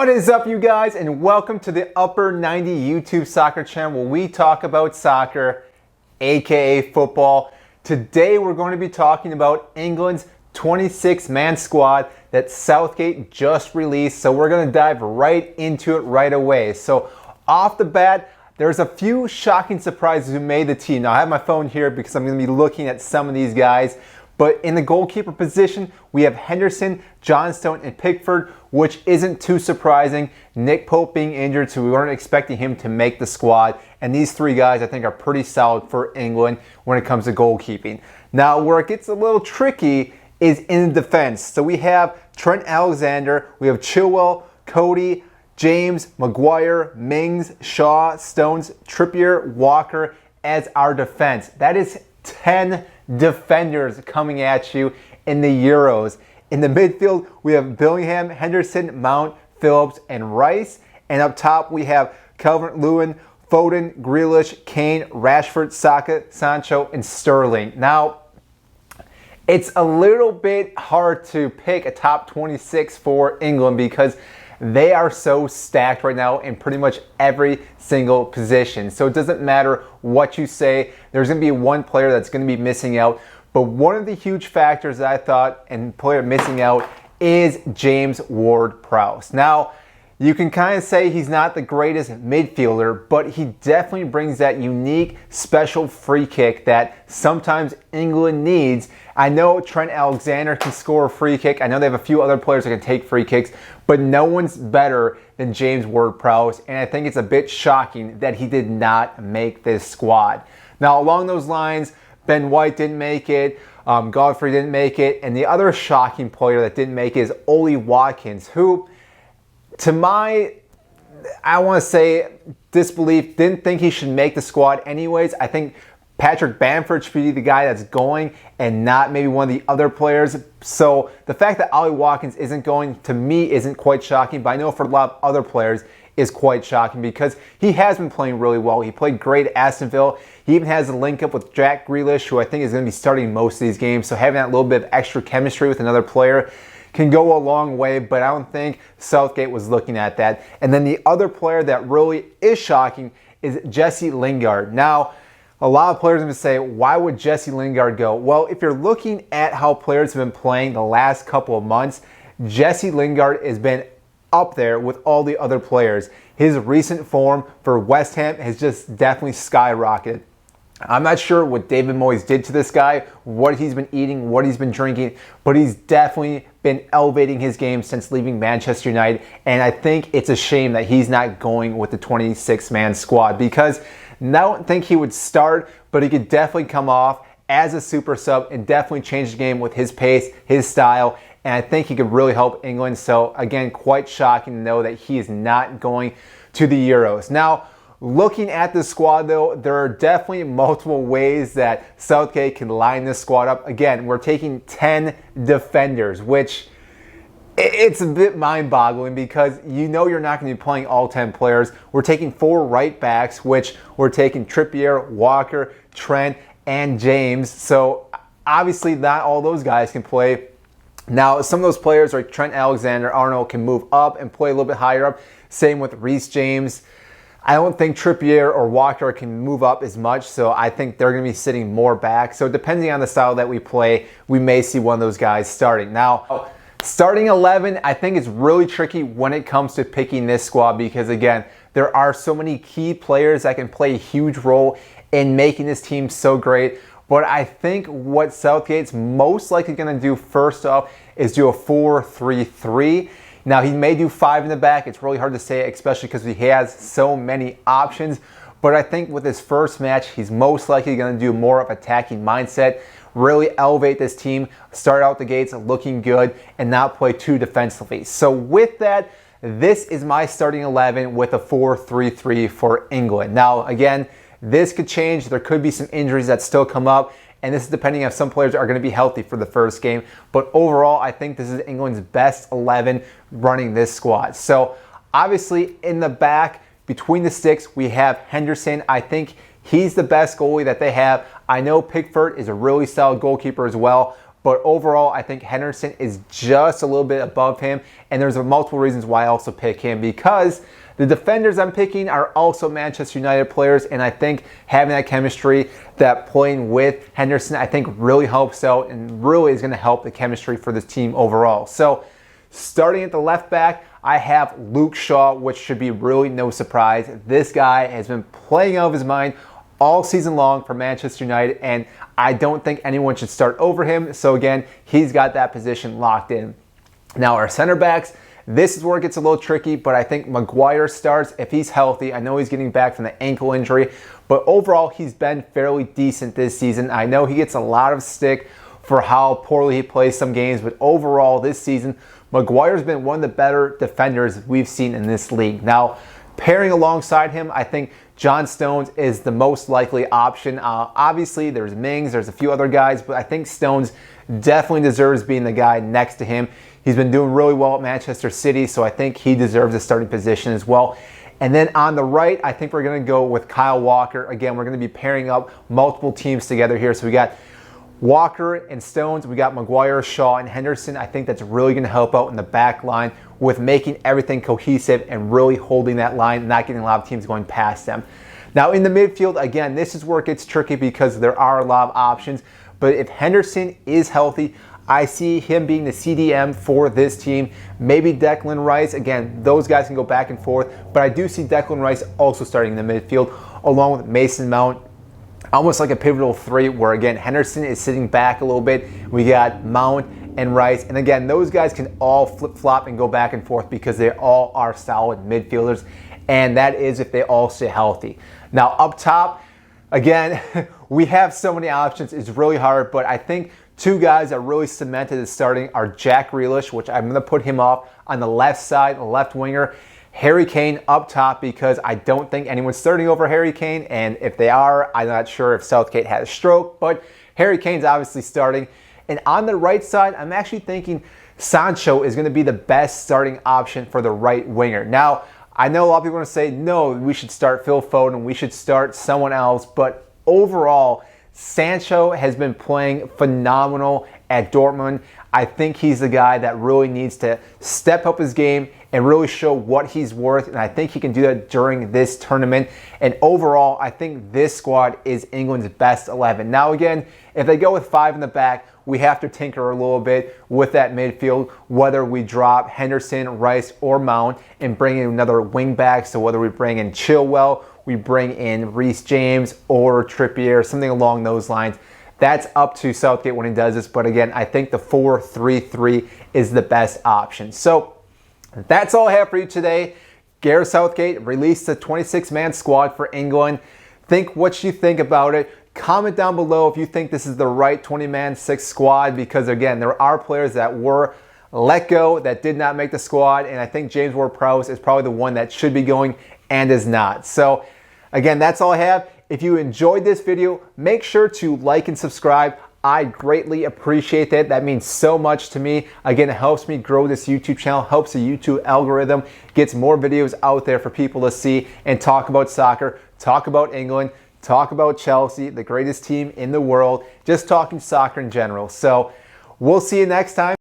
What is up, you guys, and welcome to the Upper 90 YouTube soccer channel where we talk about soccer, aka football. Today we're going to be talking about England's 26-man squad that Southgate just released, so we're going to dive right into it right away. So off the bat, there's a few shocking surprises who made the team. Now I have my phone here because I'm going to be looking at some of these guys. But in the goalkeeper position, we have Henderson, Johnstone, and Pickford, which isn't too surprising. Nick Pope being injured, so we weren't expecting him to make the squad. And these three guys, I think, are pretty solid for England when it comes to goalkeeping. Now, where it gets a little tricky is in the defense. So we have Trent Alexander, we have Chilwell, Cody, James, Maguire, Mings, Shaw, Stones, Trippier, Walker as our defense. That is 10 defenders coming at you in the Euros. In the midfield, we have Bellingham, Henderson, Mount, Phillips, and Rice. And up top, we have Calvert-Lewin, Foden, Grealish, Kane, Rashford, Saka, Sancho, and Sterling. Now, it's a little bit hard to pick a top 26 for England because they are so stacked right now in pretty much every single position. So it doesn't matter what you say. There's going to be one player that's going to be missing out. But one of the huge factors that I thought and player missing out is James Ward-Prowse. Now, you can kind of say he's not the greatest midfielder, but he definitely brings that unique, special free kick that sometimes England needs. I know Trent Alexander can score a free kick. I know they have a few other players that can take free kicks, but no one's better than James Ward-Prowse, and I think it's a bit shocking that he did not make this squad. Now, along those lines, Ben White didn't make it, Godfrey didn't make it, and the other shocking player that didn't make it is Ollie Watkins, who, to my, I want to say, disbelief, didn't think he should make the squad anyways. I think Patrick Bamford should be the guy that's going and not maybe one of the other players. So the fact that Ollie Watkins isn't going, to me, isn't quite shocking, but I know for a lot of other players is quite shocking because he has been playing really well. He played great at Aston Villa. He even has a link up with Jack Grealish, who I think is going to be starting most of these games. So having that little bit of extra chemistry with another player can go a long way, but I don't think Southgate was looking at that. And then the other player that really is shocking is Jesse Lingard. Now, a lot of players are going to say, why would Jesse Lingard go? Well, if you're looking at how players have been playing the last couple of months, Jesse Lingard has been up there with all the other players. His recent form for West Ham has just definitely skyrocketed. I'm not sure what David Moyes did to this guy, what he's been eating, what he's been drinking, but he's definitely been elevating his game since leaving Manchester United, and I think it's a shame that he's not going with the 26-man squad because I don't think he would start, but he could definitely come off as a super sub and definitely change the game with his pace, his style, and I think he could really help England. So again, quite shocking to know that he is not going to the Euros. Now, looking at the squad, though, there are definitely multiple ways that Southgate can line this squad up. Again, we're taking 10 defenders, which it's a bit mind-boggling because you know you're not going to be playing all 10 players. We're taking 4 right backs, which we're taking Trippier, Walker, Trent, and James. So obviously not all those guys can play. Now, some of those players like Trent Alexander-Arnold can move up and play a little bit higher up. Same with Reece James. I don't think Trippier or Walker can move up as much, so I think they're going to be sitting more back. So depending on the style that we play, we may see one of those guys starting. Now, starting 11, I think it's really tricky when it comes to picking this squad because, again, there are so many key players that can play a huge role in making this team so great. But I think what Southgate's most likely going to do first off is do a 4-3-3. Now, he may do 5 in the back. It's really hard to say, especially because he has so many options. But I think with his first match, he's most likely going to do more of attacking mindset, really elevate this team, start out the gates looking good, and not play too defensively. So with that, this is my starting 11 with a 4-3-3 for England. Now, again, this could change. There could be some injuries that still come up, and this is depending if some players are going to be healthy for the first game. But overall, I think this is England's best 11 running this squad. So obviously in the back, between the sticks, we have Henderson. I think he's the best goalie that they have. I know Pickford is a really solid goalkeeper as well, But overall, I think Henderson is just a little bit above him. And there's multiple reasons why I also pick him, because the defenders I'm picking are also Manchester United players, and I think having that chemistry, that playing with Henderson, I think really helps out and really is going to help the chemistry for this team overall. So starting at the left back, I have Luke Shaw, which should be really no surprise. This guy has been playing out of his mind all season long for Manchester United, and I don't think anyone should start over him. So again, he's got that position locked in. Now our center backs, this is where it gets a little tricky, but I think Maguire starts if he's healthy. I know he's getting back from the ankle injury, but overall he's been fairly decent this season. I know he gets a lot of stick for how poorly he plays some games, but overall this season, Maguire's been one of the better defenders we've seen in this league. Now, pairing alongside him, I think John Stones is the most likely option. Obviously, there's Mings, there's a few other guys, but I think Stones definitely deserves being the guy next to him. He's been doing really well at Manchester City, so I think he deserves a starting position as well. And then on the right, I think we're going to go with Kyle Walker. Again, we're going to be pairing up multiple teams together here. So we got Walker and Stones, we got Maguire, Shaw, and Henderson. I think that's really going to help out in the back line with making everything cohesive and really holding that line, not getting a lot of teams going past them. Now in the midfield, again, this is where it gets tricky because there are a lot of options. But if Henderson is healthy, I see him being the CDM for this team. Maybe Declan Rice. Again, those guys can go back and forth. But I do see Declan Rice also starting in the midfield along with Mason Mount. Almost like a pivotal three where, again, Henderson is sitting back a little bit. We got Mount and Rice. And again, those guys can all flip-flop and go back and forth because they all are solid midfielders. And that is if they all stay healthy. Now, up top, again, we have so many options. It's really hard. But I think two guys that really cemented as starting are Jack Grealish, which I'm going to put him off on the left side, left winger. Harry Kane up top because I don't think anyone's starting over Harry Kane, and if they are, I'm not sure if Southgate had a stroke, but Harry Kane's obviously starting. And on the right side, I'm actually thinking Sancho is going to be the best starting option for the right winger. Now, I know a lot of people are going to say, no, we should start Phil Foden, we should start someone else, but overall, Sancho has been playing phenomenal at Dortmund. I think he's the guy that really needs to step up his game and really show what he's worth, and I think he can do that during this tournament. And overall, I think this squad is England's best 11. Now again, if they go with 5 in the back, we have to tinker a little bit with that midfield, whether we drop Henderson, Rice, or Mount and bring in another wing back. So whether we bring in Chilwell, we bring in Reece James or Trippier, something along those lines. That's up to Southgate when he does this. But again, I think the 4-3-3 is the best option. So that's all I have for you today. Gareth Southgate released a 26-man squad for England. Think what you think about it. Comment down below if you think this is the right 20-man 6 squad, because again, there are players that were let go that did not make the squad, and I think James Ward-Prowse is probably the one that should be going and is not. So again, that's all I have. If you enjoyed this video, make sure to like and subscribe. I greatly appreciate that. That means so much to me. Again, it helps me grow this YouTube channel, helps the YouTube algorithm, gets more videos out there for people to see and talk about soccer, talk about England, talk about Chelsea, the greatest team in the world, just talking soccer in general. So we'll see you next time.